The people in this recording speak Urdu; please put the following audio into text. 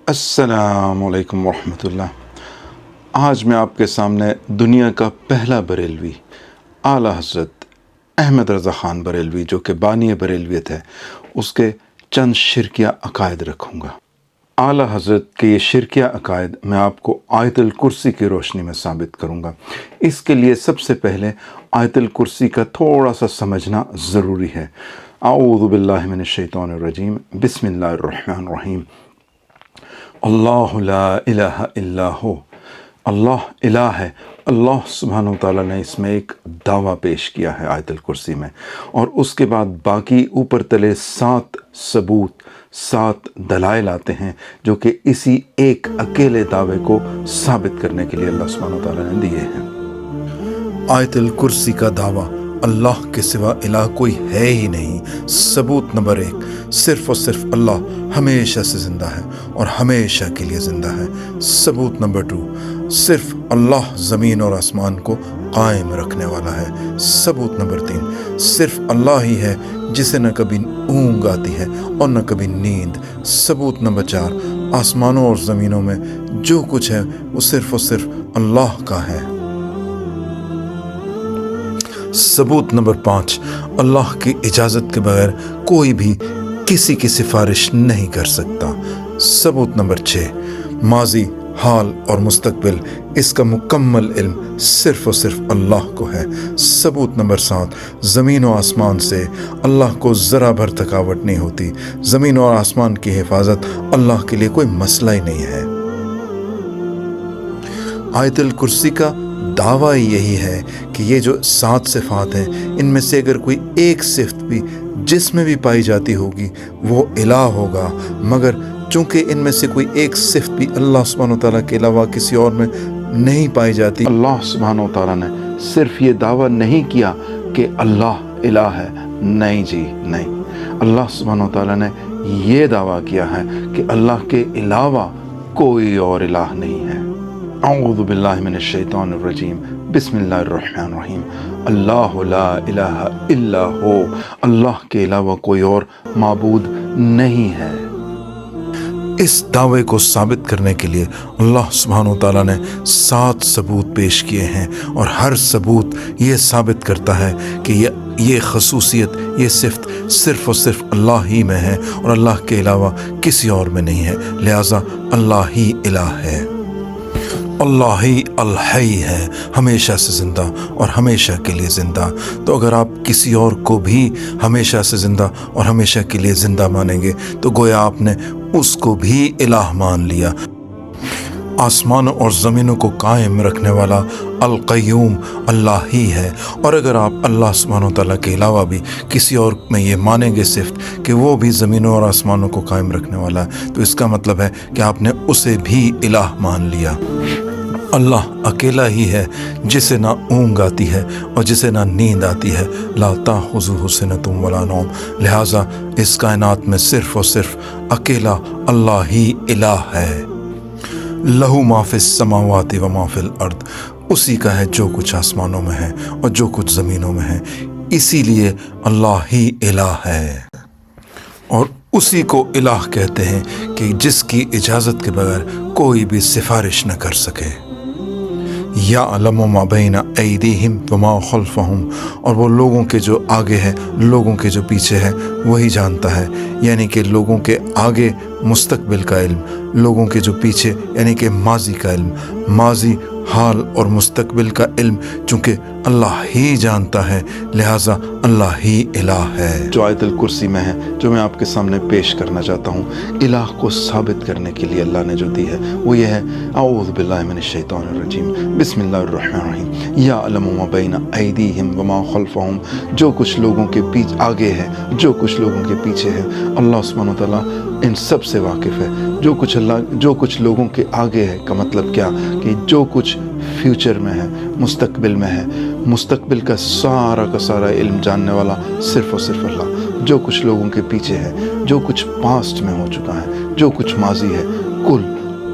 السلام علیکم ورحمۃ اللہ۔ آج میں آپ کے سامنے دنیا کا پہلا بریلوی اعلیٰ حضرت احمد رضا خان بریلوی جو کہ بانی بریلویت ہے اس کے چند شرکیہ عقائد رکھوں گا۔ اعلیٰ حضرت کے یہ شرکیہ عقائد میں آپ کو آیت الکرسی کی روشنی میں ثابت کروں گا۔ اس کے لیے سب سے پہلے آیت الکرسی کا تھوڑا سا سمجھنا ضروری ہے۔ اعوذ باللہ من الشیطان الرجیم، بسم اللہ الرحمن الرحیم۔ اللہ لا الہ الا ہو، اللہ الہ ہے۔ اللہ سبحانہ وتعالیٰ نے اس میں ایک دعویٰ پیش کیا ہے آیت الکرسی میں، اور اس کے بعد باقی اوپر تلے 7 ثبوت 7 دلائل آتے ہیں جو کہ اسی ایک اکیلے دعوے کو ثابت کرنے کے لیے اللہ سبحانہ وتعالیٰ نے دیے ہیں۔ آیت الکرسی کا دعویٰ اللہ کے سوا الہ کوئی ہے ہی نہیں۔ ثبوت نمبر 1، صرف اور صرف اللہ ہمیشہ سے زندہ ہے اور ہمیشہ کے لیے زندہ ہے۔ ثبوت نمبر 2، صرف اللہ زمین اور آسمان کو قائم رکھنے والا ہے۔ ثبوت نمبر 3، صرف اللہ ہی ہے جسے نہ کبھی اونگ آتی ہے اور نہ کبھی نیند۔ ثبوت نمبر 4، آسمانوں اور زمینوں میں جو کچھ ہے وہ صرف اور صرف اللہ کا ہے۔ ثبوت نمبر 5، اللہ کی اجازت کے بغیر کوئی بھی کسی کی سفارش نہیں کر سکتا۔ ثبوت نمبر 6، ماضی، حال اور مستقبل اس کا مکمل علم صرف اور صرف اللہ کو ہے۔ ثبوت نمبر 7، زمین و آسمان سے اللہ کو ذرا بھر تھکاوٹ نہیں ہوتی۔ زمین اور آسمان کی حفاظت اللہ کے لیے کوئی مسئلہ ہی نہیں ہے۔ آیت الکرسی کا دعویٰ یہی ہے کہ یہ جو 7 صفات ہیں ان میں سے اگر کوئی ایک صفت بھی جس میں بھی پائی جاتی ہوگی وہ الہ ہوگا، مگر چونکہ ان میں سے کوئی ایک صفت بھی اللہ سبحانہ وتعالیٰ کے علاوہ کسی اور میں نہیں پائی جاتی، اللہ سبحانہ وتعالیٰ نے صرف یہ دعویٰ نہیں کیا کہ اللہ الہ ہے، نہیں جی نہیں، اللہ سبحانہ وتعالیٰ نے یہ دعویٰ کیا ہے کہ اللہ کے علاوہ کوئی اور الہ نہیں ہے۔ اعوذ باللہ من الشیطان الرجیم، بسم اللہ الرحمن الرحیم۔ اللہ لا الہ الا ہو، اللہ کے علاوہ کوئی اور معبود نہیں ہے۔ اس دعوے کو ثابت کرنے کے لیے اللہ سبحانہ وتعالیٰ نے 7 ثبوت پیش کیے ہیں، اور ہر ثبوت یہ ثابت کرتا ہے کہ یہ خصوصیت، یہ صفت صرف اور صرف اللہ ہی میں ہے اور اللہ کے علاوہ کسی اور میں نہیں ہے، لہٰذا اللہ ہی الہ ہے۔ اللہ ہی الحی ہے، ہمیشہ سے زندہ اور ہمیشہ کے لیے زندہ۔ تو اگر آپ کسی اور کو بھی ہمیشہ سے زندہ اور ہمیشہ کے لیے زندہ مانیں گے تو گویا آپ نے اس کو بھی الہ مان لیا۔ آسمانوں اور زمینوں کو قائم رکھنے والا القیوم اللہ ہی ہے، اور اگر آپ اللہ سبحانہ وتعالیٰ کے علاوہ بھی کسی اور میں یہ مانیں گے صفت کہ وہ بھی زمینوں اور آسمانوں کو قائم رکھنے والا ہے تو اس کا مطلب ہے کہ آپ نے اسے بھی الہ مان لیا۔ اللہ اکیلا ہی ہے جسے نہ اونگ آتی ہے اور جسے نہ نیند آتی ہے، لا تأخذہ سنۃ ولا نوم، لہٰذا اس کائنات میں صرف اور صرف اکیلا اللہ ہی الہ ہے۔ لہو ما فی السماوات و ما فی الارض، اسی کا ہے جو کچھ آسمانوں میں ہے اور جو کچھ زمینوں میں ہے، اسی لیے اللہ ہی الہ ہے، اور اسی کو الہ کہتے ہیں کہ جس کی اجازت کے بغیر کوئی بھی سفارش نہ کر سکے۔ یعلم ما بین ایدیہم وما خلفہم، اور وہ لوگوں کے جو آگے ہے، لوگوں کے جو پیچھے ہے وہی جانتا ہے، یعنی کہ لوگوں کے آگے مستقبل کا علم، لوگوں کے جو پیچھے یعنی کہ ماضی کا علم، ماضی، حال اور مستقبل کا علم چونکہ اللہ ہی جانتا ہے، لہٰذا اللہ ہی الہ ہے۔ جو آیت الکرسی میں ہے جو میں آپ کے سامنے پیش کرنا چاہتا ہوں، الہ کو ثابت کرنے کے لیے اللہ نے جو دی ہے وہ یہ ہے، اعوذ باللہ من الشیطان الرجیم، بسم اللہ الرحمن الرحیم۔ یعلم ما بین ایدیہم وما خلفہم، جو کچھ لوگوں کے آگے ہے، جو کچھ لوگوں کے پیچھے ہے، اللہ سبحانہ وتعالیٰ ان سب سے واقف ہے۔ جو کچھ لوگوں کے آگے ہے کا مطلب کیا کہ جو کچھ فیوچر میں ہے، مستقبل میں ہے، مستقبل کا سارا علم جاننے والا صرف اور صرف اللہ۔ جو کچھ لوگوں کے پیچھے ہے، جو کچھ پاسٹ میں ہو چکا ہے، جو کچھ ماضی ہے، کل